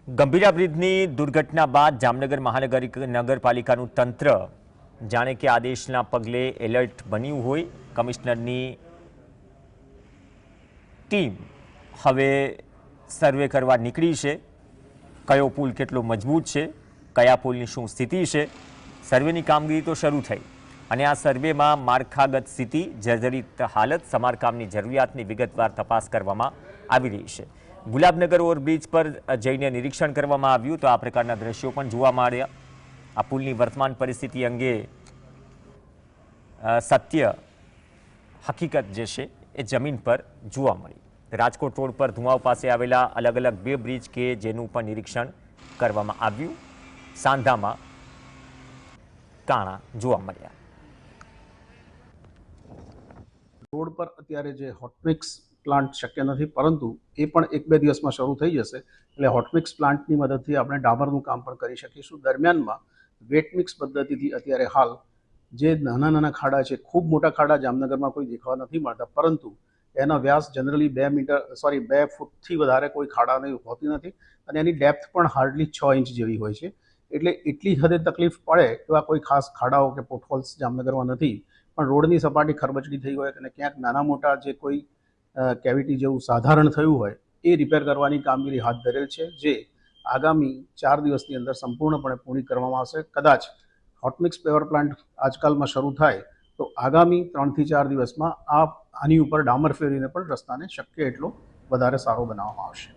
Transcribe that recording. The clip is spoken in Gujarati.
ગંભીરા બ્રિજની દુર્ઘટના બાદ જામનગર મહાનગરપાલિકાનું તંત્ર જાણે કે આદેશના પગલે એલર્ટ બન્યું હોય। કમિશનરની ટીમ હવે સર્વે કરવા નીકળી છે। કયો પુલ કેટલો મજબૂત છે, કયા પુલની શું સ્થિતિ છે, સર્વેની કામગીરી તો શરૂ થઈ અને આ સર્વેમાં માળખાગત સ્થિતિ, જર્જરિત હાલત, સમારકામની જરૂરિયાતની વિગતવાર તપાસ કરવામાં આવી રહી છે। ગુલાબનગર ઓવરબ્રિજ પર જઈને નિરીક્ષણ કરવામાં આવ્યું તો આ પ્રકારના દ્રશ્યો પણ જોવા મળ્યા। આ પુલની વર્તમાન પરિસ્થિતિ અંગે સત્ય હકીકત જે છે એ જમીન પર જોવા મળી। રાજકોટ રોડ પર ધુમાવ પાસે આવેલા અલગ અલગ બે બ્રિજ કે જેનું પણ નિરીક્ષણ કરવામાં આવ્યું। સાંધામાં કાણા જોવા મળ્યા। રોડ પર અત્યારે જે હોટમિક્સ પ્લાન્ટ શક્ય નથી, પરંતુ એ પણ 1-2 દિવસમાં શરૂ થઈ જશે। એટલે હોટમિક્સ પ્લાન્ટની મદદથી આપણે ડામરનું કામ પણ કરી શકીશું। દરમિયાનમાં વેટ મિક્સ પદ્ધતિથી અત્યારે હાલ જે નાના નાના ખાડા છે, ખૂબ મોટા ખાડા જામનગરમાં કોઈ દેખવા નથી મળતા, પરંતુ એના વ્યાસ જનરલી 2 ફૂટથી વધારે કોઈ ખાડા હોતી નથી અને એની ડેપ્થ પણ હાર્ડલી 6 ઇંચ જેવી હોય છે। એટલે એટલી હદે તકલીફ પડે એવા કોઈ ખાસ ખાડાઓ કે પોટહોલ્સ જામનગરમાં નથી, પણ રોડની સપાટી ખરબચડી થઈ હોય અને ક્યાંક નાના મોટા જે કોઈ કેવિટી જેવું સાધારણ થયું હોય એ રિપેર કરવાની કામગીરી હાથ ધરેલ છે, જે આગામી 4 દિવસની અંદર સંપૂર્ણપણે પૂરી કરવામાં આવશે। કદાચ હોટમિક્સ પાવર પ્લાન્ટ આજકાલમાં શરૂ થાય તો આગામી 3 થી 4 દિવસમાં આની ઉપર ડામર ફેરવીને પણ રસ્તાને શક્ય એટલો વધારે સારો બનાવવામાં આવશે।